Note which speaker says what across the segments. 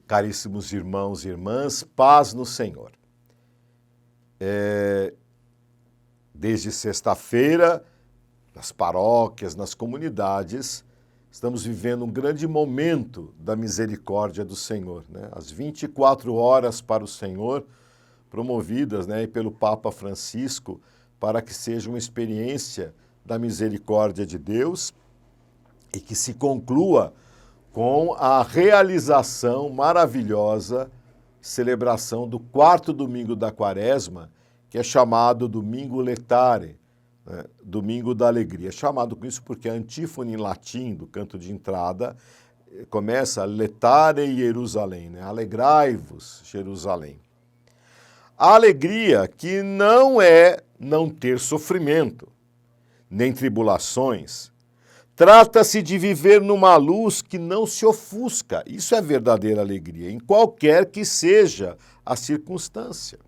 Speaker 1: Caríssimos irmãos e irmãs, paz no Senhor. Desde sexta-feira, nas paróquias, nas comunidades, estamos vivendo um grande momento da misericórdia do Senhor, né? As 24 horas para o Senhor, promovidas, né, pelo Papa Francisco, para que seja uma experiência da misericórdia de Deus e que se conclua com a realização maravilhosa, celebração do 4º domingo da Quaresma, que é chamado Domingo Letare, né? Domingo da Alegria. É chamado com isso porque a antífone em latim do canto de entrada começa Letare Jerusalém, né? Alegrai-vos, Jerusalém. A alegria que não é não ter sofrimento, nem tribulações. Trata-se de viver numa luz que não se ofusca. Isso é verdadeira alegria, em qualquer que seja a circunstância.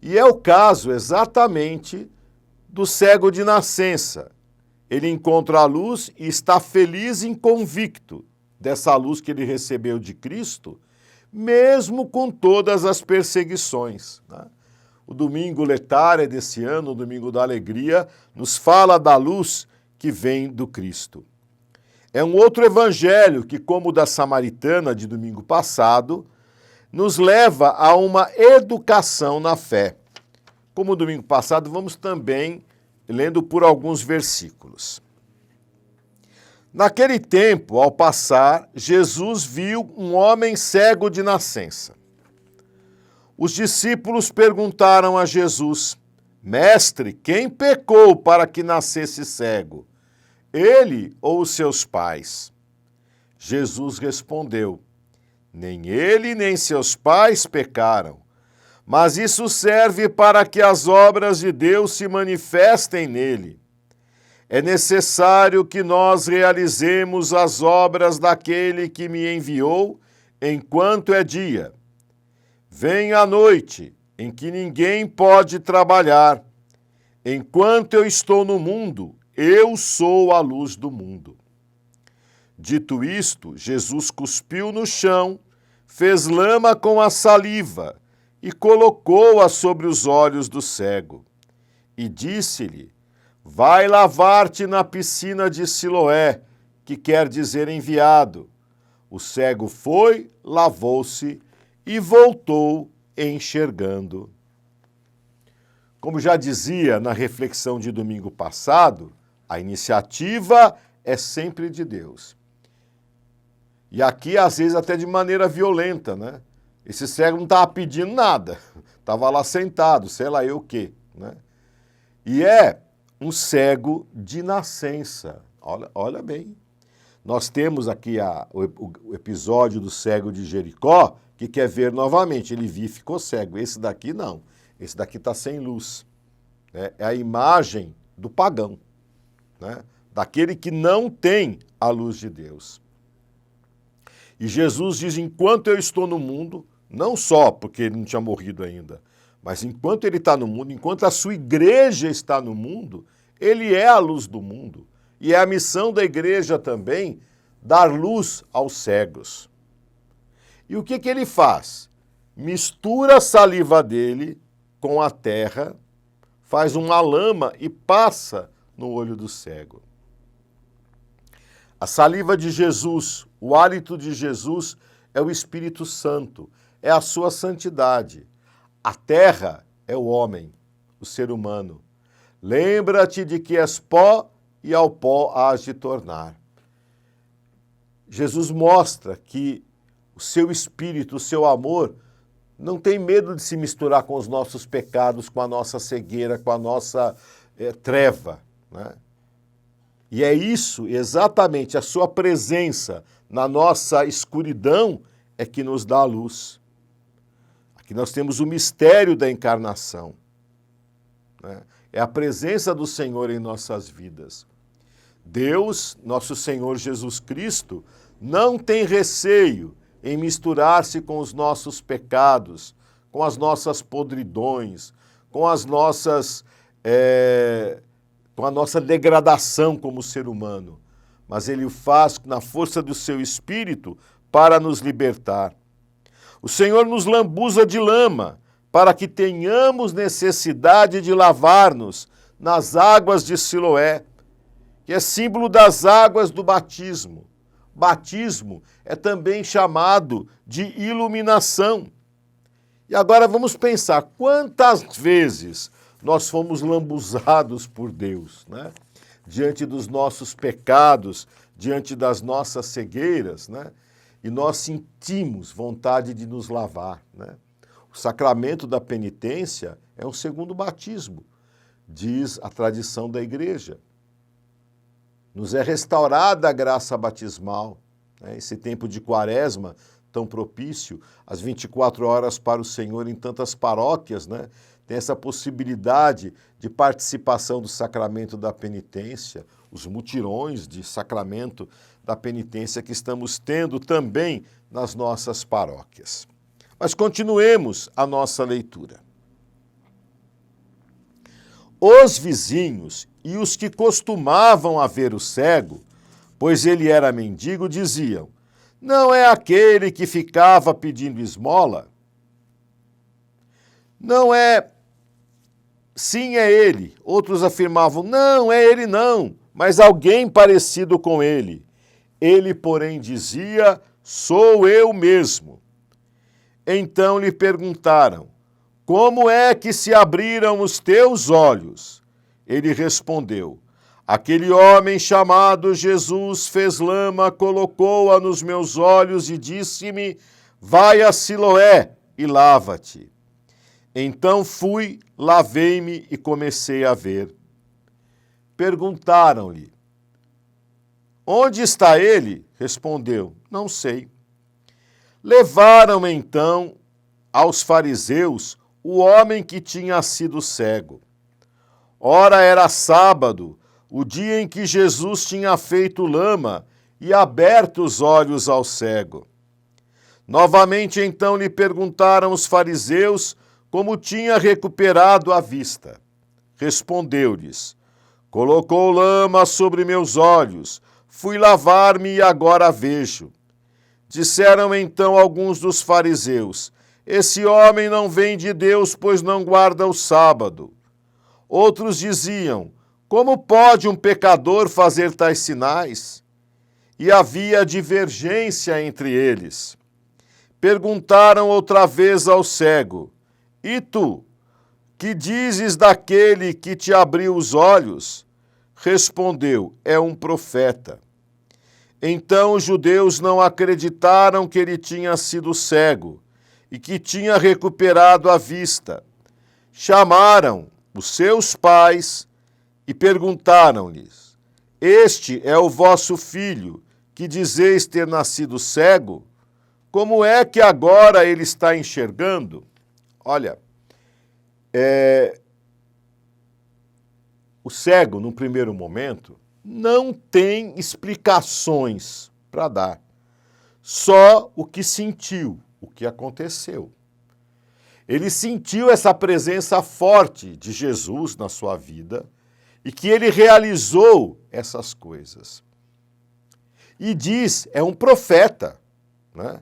Speaker 1: E é o caso exatamente do cego de nascença. Ele encontra a luz e está feliz e convicto dessa luz que ele recebeu de Cristo, mesmo com todas as perseguições, né? O Domingo Letare desse ano, o Domingo da Alegria, nos fala da luz que vem do Cristo. É um outro evangelho que, como o da Samaritana de domingo passado, nos leva a uma educação na fé. Como o domingo passado, vamos também lendo por alguns versículos. Naquele tempo, ao passar, Jesus viu um homem cego de nascença. Os discípulos perguntaram a Jesus: Mestre, quem pecou para que nascesse cego? Ele ou os seus pais? Jesus respondeu: Nem ele nem seus pais pecaram, mas isso serve para que as obras de Deus se manifestem nele. É necessário que nós realizemos as obras daquele que me enviou enquanto é dia. Vem a noite, em que ninguém pode trabalhar. Enquanto eu estou no mundo, eu sou a luz do mundo. Dito isto, Jesus cuspiu no chão, fez lama com a saliva e colocou-a sobre os olhos do cego. E disse-lhe: Vai lavar-te na piscina de Siloé, que quer dizer enviado. O cego foi, lavou-se e voltou enxergando. Como já dizia na reflexão de domingo passado, a iniciativa é sempre de Deus. E aqui, às vezes, até de maneira violenta, né? Esse cego não estava pedindo nada, estava lá sentado, sei lá eu o quê, né? E é um cego de nascença. Olha bem. Nós temos aqui o episódio do cego de Jericó, que quer ver novamente. Ele viu e ficou cego. Esse daqui não. Esse daqui está sem luz. Né? É a imagem do pagão, né? Daquele que não tem a luz de Deus. E Jesus diz, enquanto eu estou no mundo, não só porque ele não tinha morrido ainda, mas enquanto ele está no mundo, enquanto a sua igreja está no mundo, ele é a luz do mundo. E é a missão da igreja também dar luz aos cegos. E o que ele faz? Mistura a saliva dele com a terra, faz uma lama e passa no olho do cego. A saliva de Jesus, o hálito de Jesus é o Espírito Santo, é a sua santidade. A terra é o homem, o ser humano. Lembra-te de que és pó e ao pó hás de tornar. Jesus mostra que o seu espírito, o seu amor, não tem medo de se misturar com os nossos pecados, com a nossa cegueira, com a nossa treva, né? E é isso, exatamente, a sua presença na nossa escuridão é que nos dá a luz. Aqui nós temos o mistério da encarnação, né? É a presença do Senhor em nossas vidas. Deus, nosso Senhor Jesus Cristo, não tem receio em misturar-se com os nossos pecados, com as nossas podridões, com as nossas com a nossa degradação como ser humano, mas ele o faz na força do seu espírito para nos libertar. O Senhor nos lambuza de lama, para que tenhamos necessidade de lavar-nos nas águas de Siloé, que é símbolo das águas do batismo. Batismo é também chamado de iluminação. E agora vamos pensar, quantas vezes nós fomos lambuzados por Deus, né? Diante dos nossos pecados, diante das nossas cegueiras, né? E nós sentimos vontade de nos lavar, né? O sacramento da penitência é um segundo batismo, diz a tradição da igreja. Nos é restaurada a graça batismal, né? Esse tempo de quaresma tão propício, as 24 horas para o Senhor em tantas paróquias, né? Tem essa possibilidade de participação do sacramento da penitência, os mutirões de sacramento da penitência que estamos tendo também nas nossas paróquias. Mas continuemos a nossa leitura. Os vizinhos e os que costumavam a ver o cego, pois ele era mendigo, diziam: não é aquele que ficava pedindo esmola? Não é... Sim, é ele. Outros afirmavam: não, é ele não, mas alguém parecido com ele. Ele, porém, dizia: sou eu mesmo. Então lhe perguntaram: como é que se abriram os teus olhos? Ele respondeu: aquele homem chamado Jesus fez lama, colocou-a nos meus olhos e disse-me: vai a Siloé e lava-te. Então fui, lavei-me e comecei a ver. Perguntaram-lhe: onde está ele? Respondeu: não sei. Levaram então aos fariseus o homem que tinha sido cego. Ora era sábado, o dia em que Jesus tinha feito lama e aberto os olhos ao cego. Novamente então lhe perguntaram os fariseus como tinha recuperado a vista. Respondeu-lhes: colocou lama sobre meus olhos, fui lavar-me e agora vejo. Disseram então alguns dos fariseus: esse homem não vem de Deus, pois não guarda o sábado. Outros diziam: como pode um pecador fazer tais sinais? E havia divergência entre eles. Perguntaram outra vez ao cego: e tu, que dizes daquele que te abriu os olhos? Respondeu: é um profeta. Então os judeus não acreditaram que ele tinha sido cego e que tinha recuperado a vista. Chamaram os seus pais e perguntaram-lhes: este é o vosso filho, que dizeis ter nascido cego? Como é que agora ele está enxergando? Olha, o cego, num primeiro momento, não tem explicações para dar. Só o que sentiu, o que aconteceu. Ele sentiu essa presença forte de Jesus na sua vida e que ele realizou essas coisas. E diz, é um profeta, né?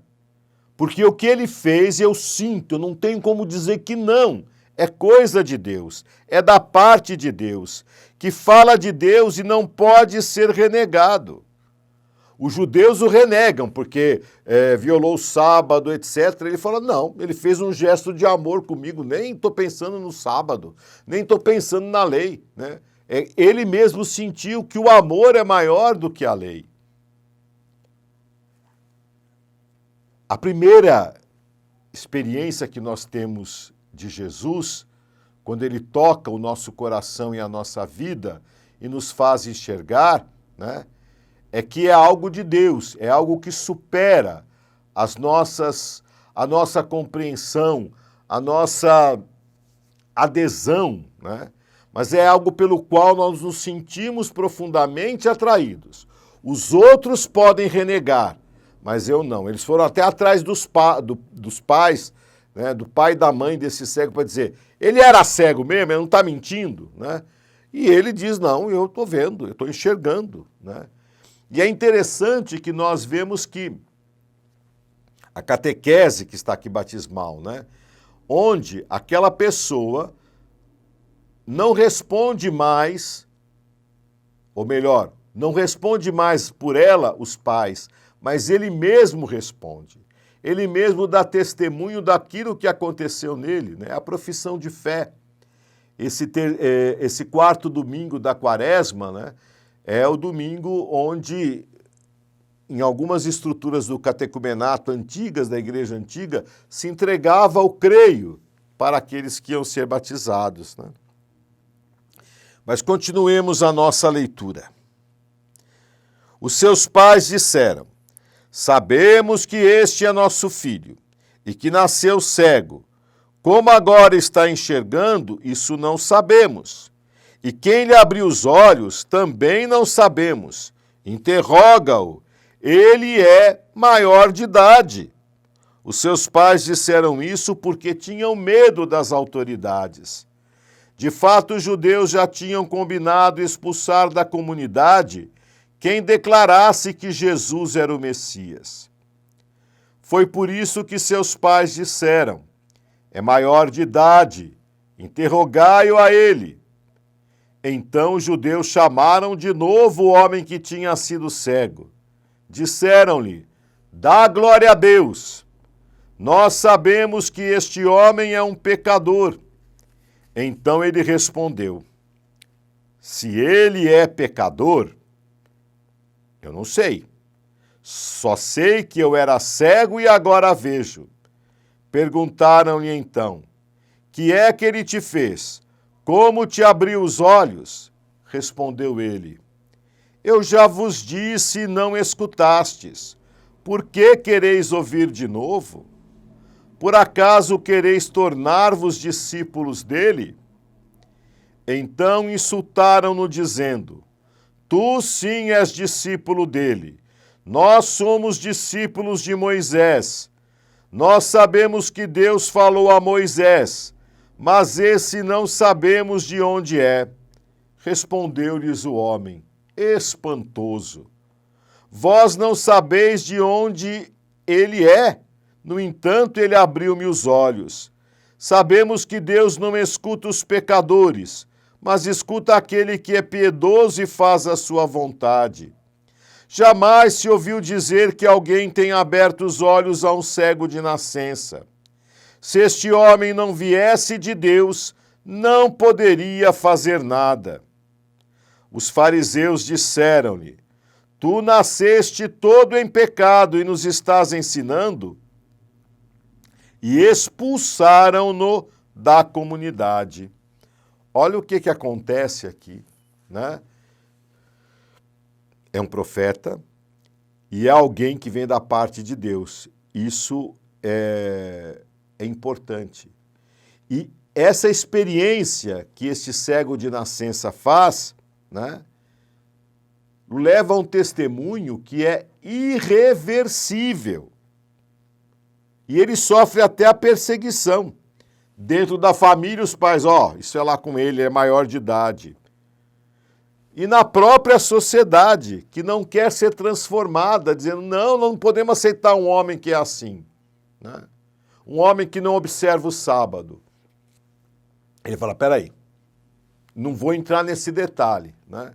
Speaker 1: Porque o que ele fez eu sinto, eu não tenho como dizer que não. É coisa de Deus, é da parte de Deus, que fala de Deus e não pode ser renegado. Os judeus o renegam porque violou o sábado, etc. Ele fala: não, ele fez um gesto de amor comigo, nem estou pensando no sábado, nem estou pensando na lei, né? Ele mesmo sentiu que o amor é maior do que a lei. A primeira experiência que nós temos de Jesus, quando ele toca o nosso coração e a nossa vida e nos faz enxergar, né, é que é algo de Deus, é algo que supera a nossa compreensão, a nossa adesão, né? Mas é algo pelo qual nós nos sentimos profundamente atraídos. Os outros podem renegar, mas eu não. Eles foram até atrás dos pais, né, do pai e da mãe desse cego para dizer: ele era cego mesmo, ele não está mentindo, né? E ele diz: não, eu estou vendo, eu estou enxergando, né? E é interessante que nós vemos que a catequese que está aqui batismal, né? Onde aquela pessoa não responde mais, ou melhor, não responde mais por ela os pais, mas ele mesmo responde. Ele mesmo dá testemunho daquilo que aconteceu nele, né? A profissão de fé. Esse quarto domingo da quaresma, né, é o domingo onde, em algumas estruturas do catecumenato antigas, da igreja antiga, se entregava o creio para aqueles que iam ser batizados, né? Mas continuemos a nossa leitura. Os seus pais disseram: sabemos que este é nosso filho e que nasceu cego. Como agora está enxergando, isso não sabemos. E quem lhe abriu os olhos, também não sabemos. Interroga-o. Ele é maior de idade. Os seus pais disseram isso porque tinham medo das autoridades. De fato, os judeus já tinham combinado expulsar da comunidade quem declarasse que Jesus era o Messias. Foi por isso que seus pais disseram: é maior de idade, interrogai-o a ele. Então os judeus chamaram de novo o homem que tinha sido cego. Disseram-lhe: dá glória a Deus. Nós sabemos que este homem é um pecador. Então ele respondeu: se ele é pecador, eu não sei. Só sei que eu era cego e agora vejo. Perguntaram-lhe então: que é que ele te fez? Como te abriu os olhos? Respondeu ele: eu já vos disse e não escutastes. Por que quereis ouvir de novo? Por acaso quereis tornar-vos discípulos dele? Então insultaram-no, dizendo: tu sim és discípulo dele. Nós somos discípulos de Moisés. Nós sabemos que Deus falou a Moisés, mas esse não sabemos de onde é. Respondeu-lhes o homem, espantoso: vós não sabeis de onde ele é? No entanto, ele abriu-me os olhos. Sabemos que Deus não escuta os pecadores, mas escuta aquele que é piedoso e faz a sua vontade. Jamais se ouviu dizer que alguém tenha aberto os olhos a um cego de nascença. Se este homem não viesse de Deus, não poderia fazer nada. Os fariseus disseram-lhe: tu nasceste todo em pecado e nos estás ensinando? E expulsaram-no da comunidade. Olha o que acontece aqui, né? É um profeta e é alguém que vem da parte de Deus. Isso é importante. E essa experiência que este cego de nascença faz, né, leva a um testemunho que é irreversível. E ele sofre até a perseguição. Dentro da família, os pais, isso é lá com ele, é maior de idade. E na própria sociedade, que não quer ser transformada, dizendo: não podemos aceitar um homem que é assim, né? Um homem que não observa o sábado. Ele fala: peraí, não vou entrar nesse detalhe, né?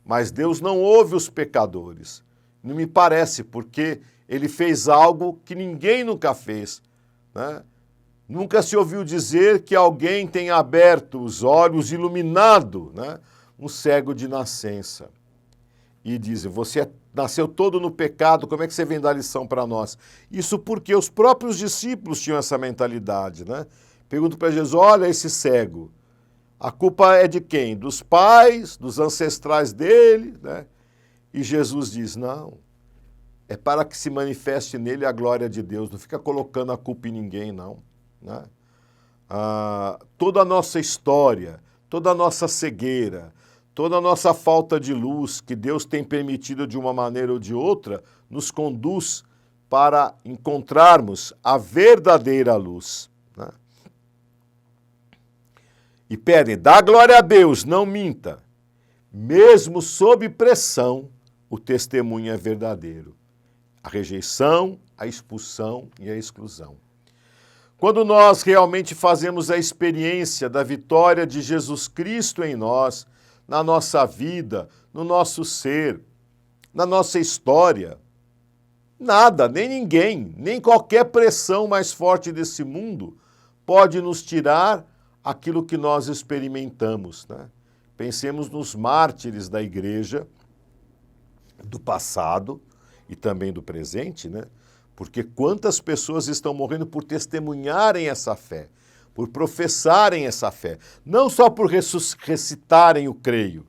Speaker 1: Mas Deus não ouve os pecadores. Não me parece, porque ele fez algo que ninguém nunca fez, né? Nunca se ouviu dizer que alguém tenha aberto os olhos, iluminado, né, um cego de nascença. E dizem: você nasceu todo no pecado, como é que você vem dar lição para nós? Isso porque os próprios discípulos tinham essa mentalidade, né? Pergunto para Jesus: olha esse cego, a culpa é de quem? Dos pais, dos ancestrais dele, né? E Jesus diz: não, é para que se manifeste nele a glória de Deus, não fica colocando a culpa em ninguém, não, né? Toda a nossa história, toda a nossa cegueira, toda a nossa falta de luz que Deus tem permitido de uma maneira ou de outra, nos conduz para encontrarmos a verdadeira luz, né? E pedem: dá glória a Deus, não minta. Mesmo sob pressão, o testemunho é verdadeiro. A rejeição, a expulsão e a exclusão. Quando nós realmente fazemos a experiência da vitória de Jesus Cristo em nós, na nossa vida, no nosso ser, na nossa história, nada, nem ninguém, nem qualquer pressão mais forte desse mundo pode nos tirar aquilo que nós experimentamos, né? Pensemos nos mártires da igreja, do passado e também do presente, né? Porque quantas pessoas estão morrendo por testemunharem essa fé, por professarem essa fé, não só por recitarem o creio,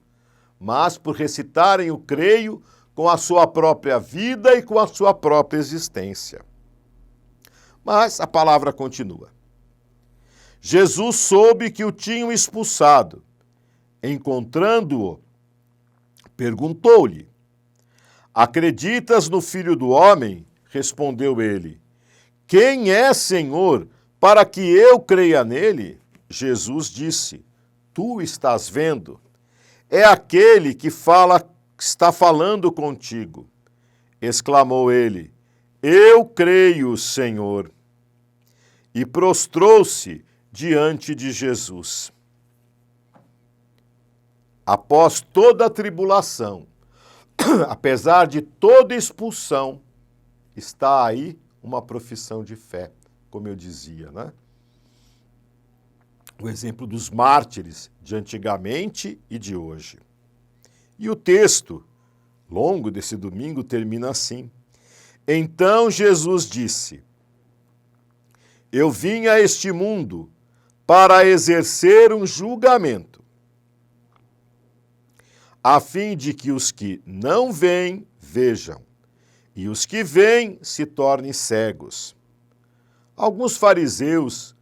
Speaker 1: mas por recitarem o creio com a sua própria vida e com a sua própria existência. Mas a palavra continua. Jesus soube que o tinham expulsado. Encontrando-o, perguntou-lhe: acreditas no Filho do Homem? Respondeu ele: quem é, Senhor, para que eu creia nele? Jesus disse: tu estás vendo. É aquele que está falando contigo. Exclamou ele: eu creio, Senhor. E prostrou-se diante de Jesus. Após toda a tribulação, apesar de toda expulsão, está aí uma profissão de fé, como eu dizia, né? O exemplo dos mártires de antigamente e de hoje. E o texto longo desse domingo termina assim. Então Jesus disse: eu vim a este mundo para exercer um julgamento, a fim de que os que não veem, vejam, e os que veem se tornem cegos. Alguns fariseus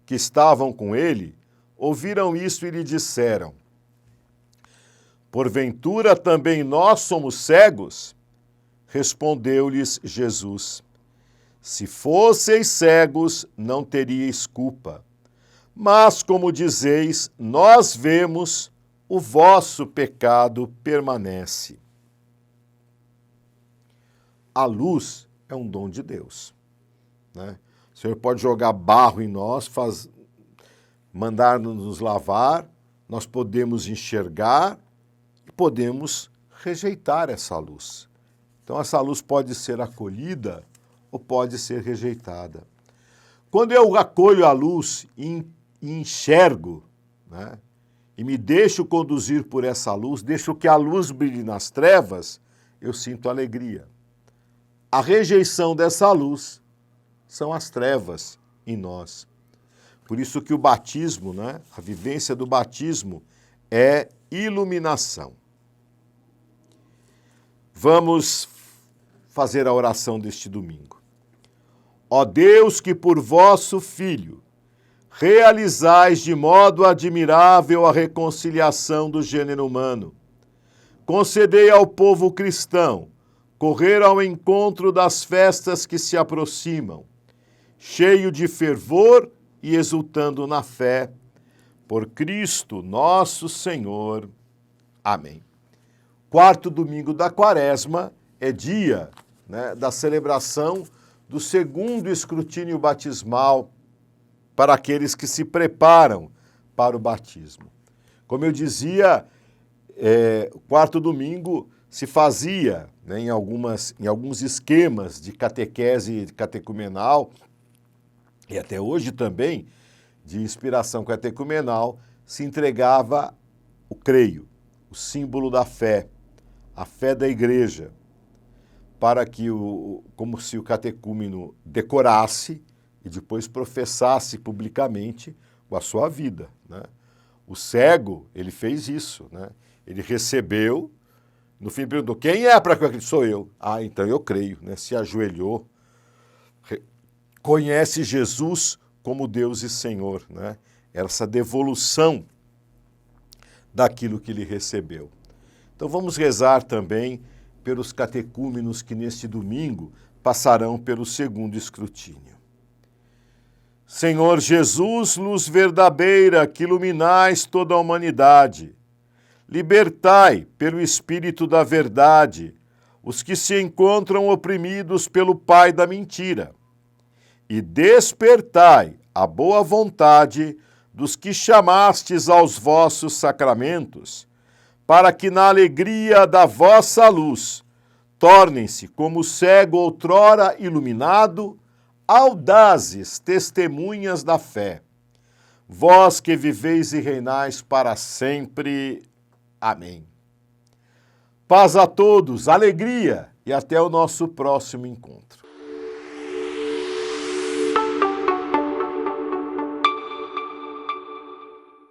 Speaker 1: que estavam com ele ouviram isso e lhe disseram: porventura também nós somos cegos? Respondeu-lhes Jesus: se fosseis cegos, não teríeis culpa. Mas, como dizeis, nós vemos, o vosso pecado permanece. A luz é um dom de Deus, né? O Senhor pode jogar barro em nós, mandar-nos nos lavar, nós podemos enxergar e podemos rejeitar essa luz. Então, essa luz pode ser acolhida ou pode ser rejeitada. Quando eu acolho a luz e enxergo, né, e me deixo conduzir por essa luz, deixo que a luz brilhe nas trevas, eu sinto alegria. A rejeição dessa luz são as trevas em nós. Por isso que o batismo, né, a vivência do batismo é iluminação. Vamos fazer a oração deste domingo. Ó Deus, que por vosso Filho realizais de modo admirável a reconciliação do gênero humano, concedei ao povo cristão correr ao encontro das festas que se aproximam, cheio de fervor e exultando na fé, por Cristo nosso Senhor. Amém. Quarto domingo da Quaresma é dia, né, da celebração do segundo escrutínio batismal para aqueles que se preparam para o batismo. Como eu dizia, o quarto domingo se fazia, né, em alguns esquemas de catequese catecumenal, e até hoje também, de inspiração catecumenal, se entregava o creio, o símbolo da fé, a fé da igreja, para que, como se o catecúmeno decorasse e depois professasse publicamente com a sua vida, né? O cego, ele fez isso, né? Ele recebeu, no fim perguntou: quem é para que eu acredite? Sou eu. Ah, então eu creio, né? Se ajoelhou, conhece Jesus como Deus e Senhor, né? Essa devolução daquilo que ele recebeu. Então vamos rezar também pelos catecúmenos que neste domingo passarão pelo segundo escrutínio. Senhor Jesus, luz verdadeira que iluminais toda a humanidade, libertai, pelo Espírito da verdade, os que se encontram oprimidos pelo pai da mentira, e despertai a boa vontade dos que chamastes aos vossos sacramentos, para que na alegria da vossa luz tornem-se como o cego outrora iluminado, audazes testemunhas da fé. Vós que viveis e reinais para sempre. Amém. Paz a todos, alegria e até o nosso próximo encontro.